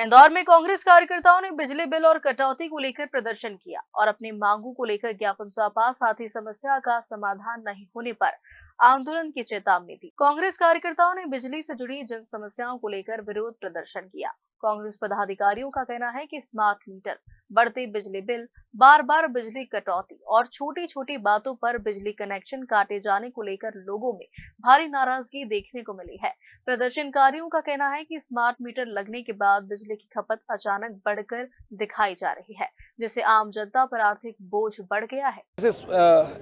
इंदौर में कांग्रेस कार्यकर्ताओं ने बिजली बिल और कटौती को लेकर प्रदर्शन किया और अपनी मांगों को लेकर ज्ञापन सौंपा। साथ ही समस्या का समाधान नहीं होने पर आंदोलन की चेतावनी दी। कांग्रेस कार्यकर्ताओं ने बिजली से जुड़ी जन समस्याओं को लेकर विरोध प्रदर्शन किया। कांग्रेस पदाधिकारियों का कहना है कि स्मार्ट मीटर, बढ़ते बिजली बिल, बार बार बिजली कटौती और छोटी छोटी बातों पर बिजली कनेक्शन काटे जाने को लेकर लोगों में भारी नाराजगी देखने को मिली है। प्रदर्शनकारियों का कहना है कि स्मार्ट मीटर लगने के बाद बिजली की खपत अचानक बढ़कर दिखाई जा रही है, जिससे आम जनता पर आर्थिक बोझ बढ़ गया है।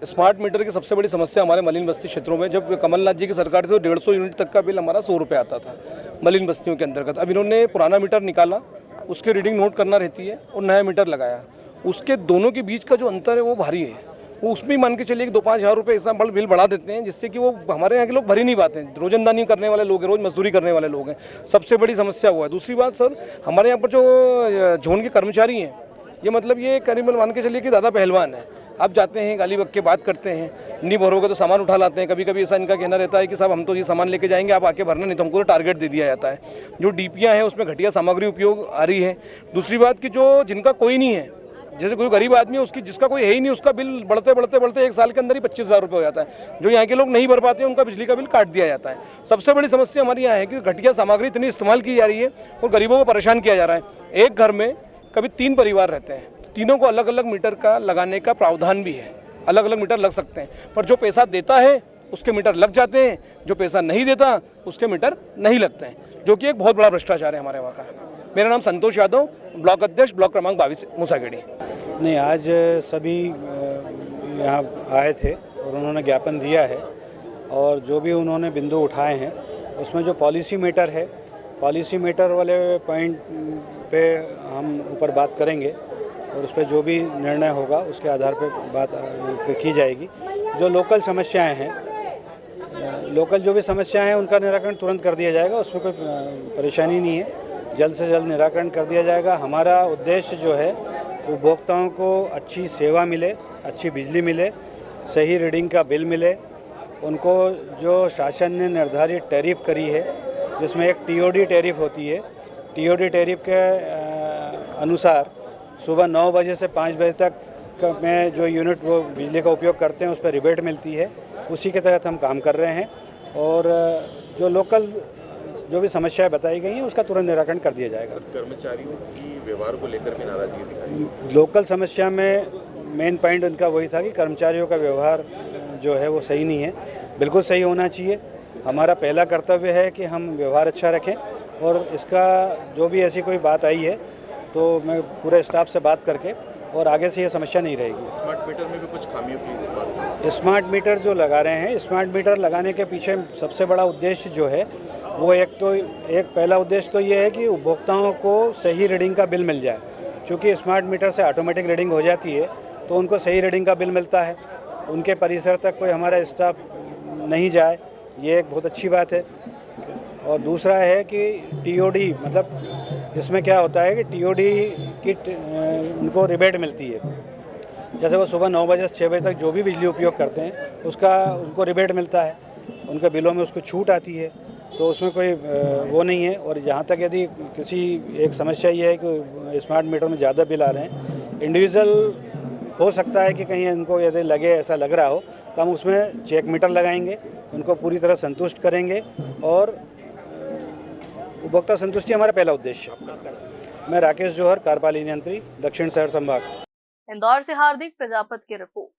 स्मार्ट मीटर की सबसे बड़ी समस्या हमारे मलिन बस्ती क्षेत्रों में, जब कमलनाथ जी की सरकार थी तो 150 यूनिट तक का बिल हमारा 100 रुपये आता था मलिन बस्तियों के अंतर्गत। अब इन्होंने पुराना मीटर निकाला, उसके रीडिंग नोट करना रहती है, और नया मीटर लगाया। उसके दोनों के बीच का जो अंतर है वो भारी है। वो उसमें मान के चलिए कि 2-5 हज़ार रुपये ऐसा बिल बढ़ा देते हैं, जिससे कि वो हमारे यहाँ के लोग भर ही नहीं पाते हैं। रोजंदानी करने वाले लोग हैं, रोज मजदूरी करने वाले लोग हैं। सबसे बड़ी समस्या वो है। दूसरी बात सर, हमारे यहाँ पर जो जोन के कर्मचारी हैं, ये मतलब ये करीबन मान के चलिए कि दादा पहलवान है। आप जाते हैं, गाली बक के बात करते हैं, नहीं भरोगे तो सामान उठा लाते हैं। कभी कभी ऐसा इनका कहना रहता है कि साहब हम तो ये सामान लेके जाएंगे, आप आके भरना, नहीं तो हमको तो टारगेट दे दिया जाता है। जो डीपियाँ हैं उसमें घटिया सामग्री उपयोग आ रही है। दूसरी बात कि जो जिनका कोई नहीं है, जैसे कोई गरीब आदमी है, उसकी जिसका कोई है ही नहीं, उसका बिल बढ़ते बढ़ते बढ़ते एक साल के अंदर ही 25,000 रुपये हो जाता है। जो यहाँ के लोग नहीं भर पाते हैं, उनका बिजली का बिल काट दिया जाता है। सबसे बड़ी समस्या हमारी यहाँ है कि घटिया सामग्री इतनी इस्तेमाल की जा रही है और गरीबों को परेशान किया जा रहा है। एक घर में कभी 3 परिवार रहते हैं, तीनों को अलग अलग मीटर का लगाने का प्रावधान भी है। अलग अलग मीटर लग सकते हैं, पर जो पैसा देता है उसके मीटर लग जाते हैं, जो पैसा नहीं देता उसके मीटर नहीं लगते हैं, जो कि एक बहुत बड़ा भ्रष्टाचार है हमारे वहाँ का। मेरा नाम संतोष यादव, ब्लॉक अध्यक्ष, ब्लॉक क्रमांक 22 मूसाखेड़ी। नहीं, आज सभी यहाँ आए थे और उन्होंने ज्ञापन दिया है, और जो भी उन्होंने बिंदु उठाए हैं उसमें जो पॉलिसी मैटर है, पॉलिसी मैटर वाले पॉइंट पे हम ऊपर बात करेंगे और उस पर जो भी निर्णय होगा उसके आधार पे बात की जाएगी। जो लोकल समस्याएं हैं, लोकल जो भी समस्याएं हैं उनका निराकरण तुरंत कर दिया जाएगा, उसमें कोई परेशानी नहीं है। जल्द से जल्द निराकरण कर दिया जाएगा। हमारा उद्देश्य जो है, उपभोक्ताओं को अच्छी सेवा मिले, अच्छी बिजली मिले, सही रीडिंग का बिल मिले। उनको जो शासन ने निर्धारित टैरिफ करी है, जिसमें एक टीओडी टैरिफ होती है, टीओडी टैरिफ के अनुसार सुबह 9 बजे से 5 बजे तक में जो यूनिट वो बिजली का उपयोग करते हैं उस पर रिबेट मिलती है। उसी के तहत हम काम कर रहे हैं, और जो लोकल जो भी समस्याएं बताई गई हैं उसका तुरंत निराकरण कर दिया जाएगा। कर्मचारियों की व्यवहार को लेकर भी नाराजगी दिखाई। लोकल समस्या में मेन पॉइंट उनका वही था कि कर्मचारियों का व्यवहार जो है वो सही नहीं है। बिल्कुल सही होना चाहिए। हमारा पहला कर्तव्य है कि हम व्यवहार अच्छा रखें, और इसका जो भी ऐसी कोई बात आई है तो मैं पूरे स्टाफ से बात करके, और आगे से ये समस्या नहीं रहेगी। स्मार्ट मीटर में भी कुछ खामियों की बात है। स्मार्ट मीटर जो लगा रहे हैं, स्मार्ट मीटर लगाने के पीछे सबसे बड़ा उद्देश्य जो है वो एक पहला उद्देश्य तो ये है कि उपभोक्ताओं को सही रीडिंग का बिल मिल जाए। क्योंकि स्मार्ट मीटर से ऑटोमेटिक रीडिंग हो जाती है तो उनको सही रीडिंग का बिल मिलता है, उनके परिसर तक कोई हमारा स्टाफ नहीं जाए, ये एक बहुत अच्छी बात है। और दूसरा है कि टीओडी, मतलब इसमें क्या होता है कि टीओडी की उनको रिबेट मिलती है। जैसे वो सुबह 9 बजे से 6 बजे तक जो भी बिजली उपयोग करते हैं उसका उनको रिबेट मिलता है, उनके बिलों में उसको छूट आती है, तो उसमें कोई वो नहीं है। और जहाँ तक यदि किसी एक समस्या ये है कि स्मार्ट मीटर में ज़्यादा बिल आ रहे हैं, इंडिविजुअल हो सकता है कि कहीं इनको यदि लगे, ऐसा लग रहा हो, तो हम उसमें चेक मीटर लगाएंगे, उनको पूरी तरह संतुष्ट करेंगे, और उपभोक्ता संतुष्टि हमारा पहला उद्देश्य। मैं राकेश जौहर, कार्यपालिक यंत्री, दक्षिण शहर संभाग। इंदौर से हार्दिक प्रजापति की रिपोर्ट।